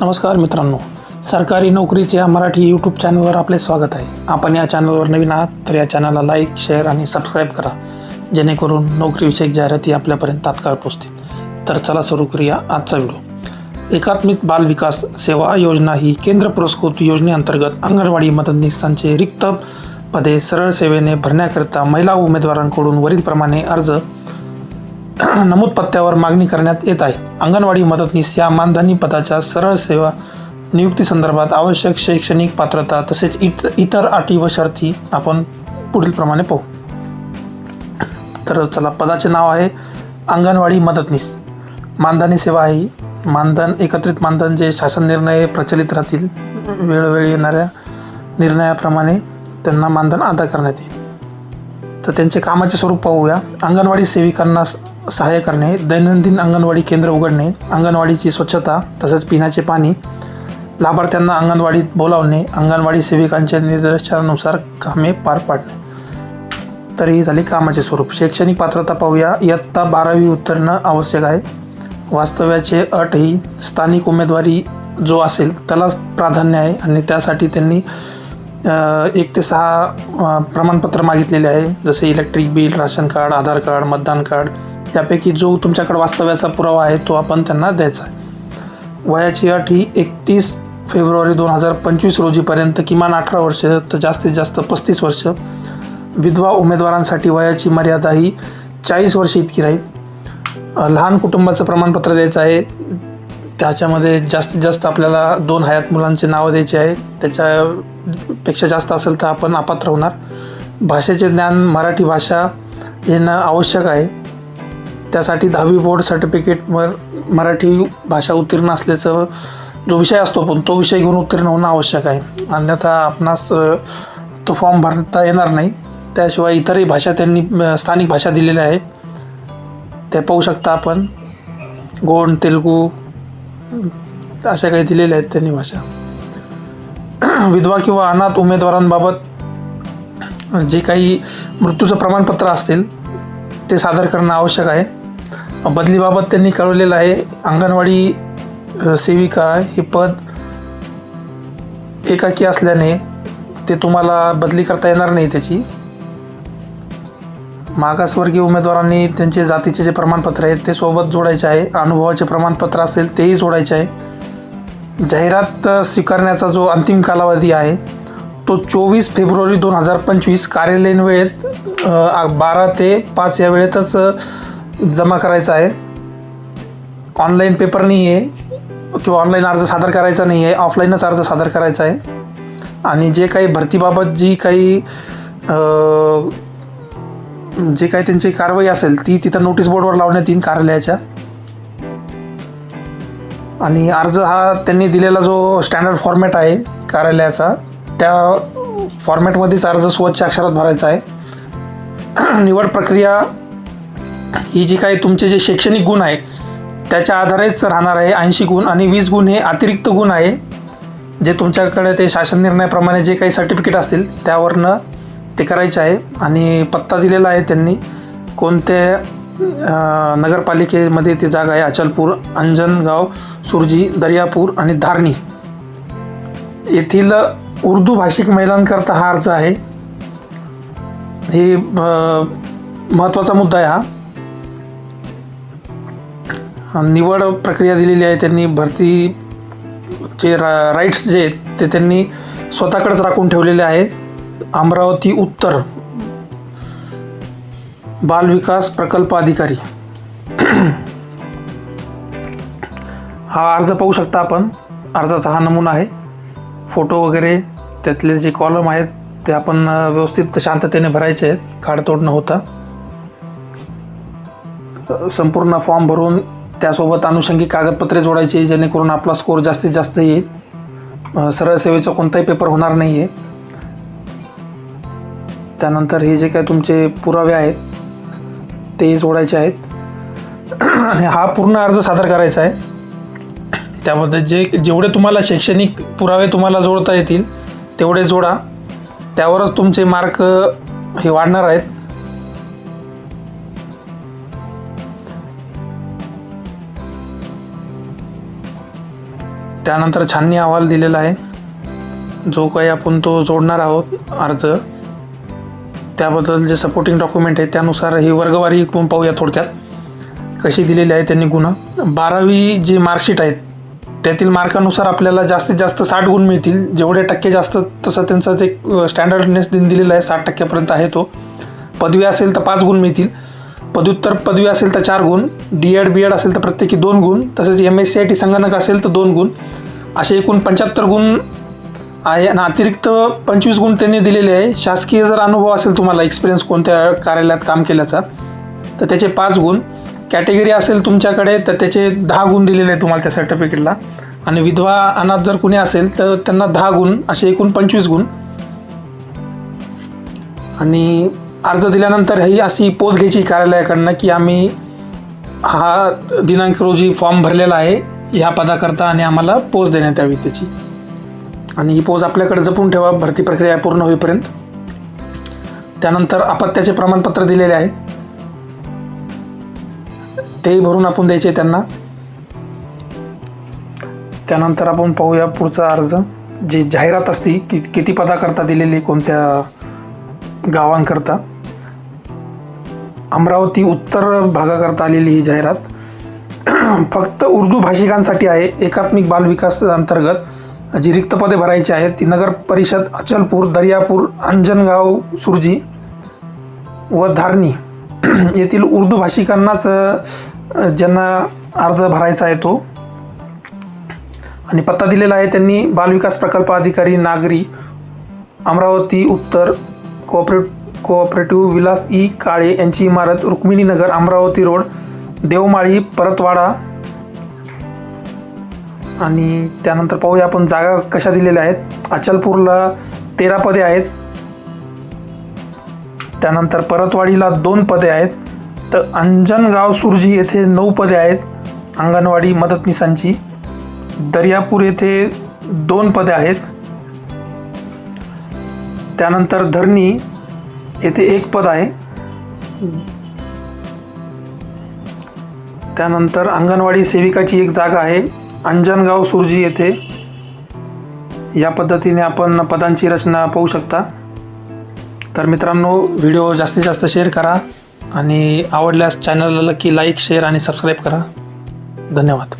नमस्कार मित्रांनो, सरकारी नोकरीच्या मराठी यूट्यूब चॅनलवर आपले स्वागत आहे. आपण या चॅनलवर नवीन आहात तर या चॅनलला लाईक, शेअर आणि सबस्क्राईब करा, जेणेकरून नोकरीविषयक जाहिराती आपल्यापर्यंत तात्काळ पोहोचतील. तर चला सुरू करूया आजचा व्हिडिओ. एकात्मिक बाल विकास सेवा योजना ही केंद्र पुरस्कृत योजनेअंतर्गत अंगणवाडी मदतनीसांचे रिक्त पदे सरळ सेवेने भरण्याकरिता महिला उमेदवारांकडून वरीलप्रमाणे अर्ज नमूद पत्त्यावर मागणी करण्यात येत आहे. अंगणवाडी मदतनीस या मानधनी पदाच्या सरळ सेवा नियुक्तीसंदर्भात आवश्यक शैक्षणिक पात्रता तसेच इतर अटी व शर्ती आपण पुढील प्रमाणे पाहू. तर चला, पदाचे नाव आहे अंगणवाडी मदतनीस. मानधनी सेवा आहे. मानधन एकत्रित मानधन जे शासन निर्णय प्रचलित राहतील, वेळोवेळी येणाऱ्या निर्णयाप्रमाणे त्यांना मानधन अदा करण्यात येईल. तर त्यांचे कामाचे स्वरूप पाहूया. अंगणवाडी सेविकांना सहाय्य करणे, दैनंदिन अंगणवाडी केंद्र उघडणे, अंगणवाडीची स्वच्छता तसेच पिण्याचे पाणी, लाभार्थ्यांना अंगणवाडीत बोलावणे, अंगणवाडी सेविकांच्या निर्देशानुसार कामे पार पाडणे. तर ही झाली कामाचे स्वरूप. शैक्षणिक पात्रता पाहूया. इयत्ता 12वी उत्तीर्ण आवश्यक आहे. वास्तव्याचे अट ही स्थानिक उमेदवारी जो असेल त्यालाच प्राधान्य आहे आणि त्यासाठी त्यांनी 1 ते 6 प्रमाणपत्र मागितलेले आहे, जसे इलेक्ट्रिक बिल, राशन कार्ड, आधार कार्ड, मतदान कार्ड. यापैकी जो तुमच्याकडे वास्तव्याचा पुरावा आहे तो आपण त्यांना द्यायचा आहे. वयाची अट ही 31 फेब्रुवारी 2025 रोजीपर्यंत किमान 18 वर्ष तर जास्तीत जास्त 35 वर्ष. विधवा उमेदवारांसाठी वयाची मर्यादा ही 40 वर्ष इतकी राहील. लहान कुटुंबाचं प्रमाणपत्र द्यायचं आहे. त्याच्यामध्ये जास्तीत जास्त आपल्याला 2 हयात मुलांचे नावं द्यायचे आहे. त्याच्यापेक्षा जास्त असेल तर आपण अपात्र होणार. भाषेचे ज्ञान मराठी भाषा येणं आवश्यक आहे. त्यासाठी 10वी बोर्ड सर्टिफिकेटवर मराठी भाषा उत्तीर्ण असल्याचं जो विषय असतो पण तो विषय घेऊन उत्तीर्ण होणं आवश्यक आहे. अन्यथा आपणास तो फॉर्म भरता येणार नाही. त्याशिवाय इतरही भाषा त्यांनी स्थानिक भाषा दिलेल्या आहे, ते पाहू शकता आपण. गोंड, तेलुगू अशा काही दिलेल्या आहेत त्यांनी भाषा. विधवा किंवा अनाथ उमेदवारांबाबत जे काही मृत्यूचं प्रमाणपत्र असतील ते सादर करणं आवश्यक आहे. बदलीबाबत त्यांनी कळवलेलं आहे. अंगणवाडी सेविका हे पद एकाकी असल्याने ते तुम्हाला बदली करता येणार नाही त्याची. मागासवर्गीय उमेदवारांनी त्यांचे जातीचे जे प्रमाणपत्र आहेत ते सोबत जोडायचे आहे. अनुभवाचे प्रमाणपत्र असेल तेही जोडायचे आहे. जाहिरात स्वीकारण्याचा जो अंतिम कालावधी आहे तो 24 फेब्रुवारी 2025 कार्यालयीन वेळेत 12 ते 5 या वेळेतच जमा करायचा आहे. ऑनलाईन पेपर नाही आहे किंवा ऑनलाईन अर्ज सादर करायचा नाही आहे, ऑफलाईनच अर्ज सादर करायचा आहे. आणि जे काही भरतीबाबत जी काही त्यांची कारवाई असेल ती तिथं नोटीस बोर्डवर लावण्यात येईल कार्यालयाच्या. आणि अर्ज हा त्यांनी दिलेला जो स्टँडर्ड फॉर्मॅट आहे कार्यालयाचा, त्या फॉर्मॅटमध्येच अर्ज स्वच्छ अक्षरात भरायचा आहे. निवड प्रक्रिया ही जी काही तुमचे जे शैक्षणिक गुण आहे त्याच्या आधारेच राहणार आहे. 80 गुण आणि 20 गुण हे अतिरिक्त गुण आहे, जे तुमच्याकडे ते शासन निर्णयाप्रमाणे जे काही सर्टिफिकेट असतील त्यावरनं ते करायचे आहे. आणि पत्ता दिलेला आहे त्यांनी, कोणत्या नगरपालिकेमध्ये ती जागा आहे. अचलपूर, अंजनगाव, सुरजी, दर्यापूर आणि धारणी येथील उर्दू भाषिक महिलांकरता हा अर्ज आहे. हे महत्त्वाचा मुद्दा आहे हा. निवड प्रक्रिया दिलेली आहे त्यांनी. भरतीचे राईट्स जे आहेत ते त्यांनी स्वतःकडेच राखून ठेवलेले आहेत. अमरावती उत्तर बाल विकास प्रकल्प अधिकारी हा अर्ज पाहू शकता आपण. अर्जाचा हा नमुना आहे. फोटो वगैरे त्यातले जे कॉलम आहेत ते आपण व्यवस्थित शांततेने भरायचे आहेत, खाडतोड न होता. संपूर्ण फॉर्म भरून त्यासोबत अनुषंगिक कागदपत्रे जोडायची, जेणेकरून आपला स्कोर जास्तीत जास्त येईल. सरळ सेवेचा कोणताही पेपर होणार नाही आहे. त्यानंतर हे जे काही तुमचे पुरावे आहेत ते जोडायचे आहेत. आणि हा पूर्ण अर्ज सादर करायचा आहे. त्यामध्ये जेवढे तुम्हाला शैक्षणिक पुरावे तुम्हाला जोडता येतील तेवढे जोडा. त्यावरच तुमचे मार्क हे वाढणार आहेत. त्यानंतर छाननी अहवाल दिलेला आहे, जो काही आपण तो जोडणार आहोत अर्ज, त्याबद्दल जे सपोर्टिंग डॉक्युमेंट आहे त्यानुसार ही वर्गवारी आपण पाहूया थोडक्यात कशी दिलेली आहे त्यांनी गुण. 12वी जी मार्कशीट आहेत त्यातील मार्कानुसार आपल्याला जास्तीत जास्त 60 गुण मिळतील. जेवढे टक्के जास्त तसं त्यांचं ते स्टँडर्डनेस दिलेलं आहे, 60% आहे तो. पदवी असेल तर 5 गुण मिळतील, पदव्युत्तर पदवी असेल तर 4 गुण, DED BED असेल तर प्रत्येकी 2 गुण, तसेच MSc संगणक असेल तर 2 गुण, असे एकूण 75 गुण आहे. आणि अतिरिक्त 25 गुण त्यांनी दिलेले आहे. शासकीय जर अनुभव असेल तुम्हाला, एक्सपिरियन्स कोणत्या कार्यालयात काम केल्याचा, तर त्याचे 5 गुण. कॅटेगरी असेल तुमच्याकडे तर त्याचे 10 गुण दिलेले आहे तुम्हाला त्या सर्टिफिकेटला. आणि विधवा अनाथ जर कुणी असेल तर त्यांना 10 गुण, असे एकूण 25 गुण. आणि अर्ज दिल्यानंतर ही अशी पोच घ्यायची कार्यालयाकडनं की आम्ही हा दिनांक रोजी फॉर्म भरलेला आहे ह्या पदाकरता आणि आम्हाला पोच देण्यात यावी त्याची. आणि ही पोच आपल्याकडे जपून ठेवा भरती प्रक्रिया पूर्ण होईपर्यंत. त्यानंतर अपत्याचे प्रमाणपत्र दिलेले आहे, तेही भरून आपण द्यायचे त्यांना. त्यानंतर आपण पाहूया पुढचा अर्ज. जी जाहिरात असती की किती पदाकरता दिलेली, कोणत्या गावांकरता. अमरावती उत्तर भागाकरता आलेली ही जाहिरात फक्त उर्दू भाषिकांसाठी आहे. एकात्मिक बाल विकास अंतर्गत जी रिक्त पदे भरायची आहेत ती नगर परिषद अचलपूर, दर्यापूर, अंजनगाव सुरजी व धारणी येथील उर्दू भाषिकांनाच ज्यांना अर्ज भरायचा आहे तो. आणि पत्ता दिलेला आहे त्यांनी बालविकास प्रकल्प अधिकारी नागरी, अमरावती उत्तर, कोऑपरेटिव्ह विलास ई काळे यांची इमारत, रुक्मिणीनगर, अमरावती रोड, देवमाळी, परतवाडा. आणि त्यानंतर पाहूया आपण जागा कशा दिलेल्या आहेत. अचलपूरला 13 पदे आहेत, त्यानंतर परतवाडीला 2 पदे आहेत, तर अंजनगाव सुरजी येथे 9 पदे आहेत अंगणवाडी मदतनीसांची. दर्यापूर येथे 2 पदे आहेत. त्यानंतर धरणी येथे 1 पद आहे. त्यानंतर अंगणवाडी सेविकाची 1 जागा आहे अंजनगाव सुरजी येथे. या पद्धतीने आपण पदांची रचना पाहू शकता. तर मित्रांनो, व्हिडिओ जास्तीत जास्त शेअर करा आणि आवडल्यास चॅनलला की लाईक, शेअर आणि सबस्क्राईब करा. धन्यवाद.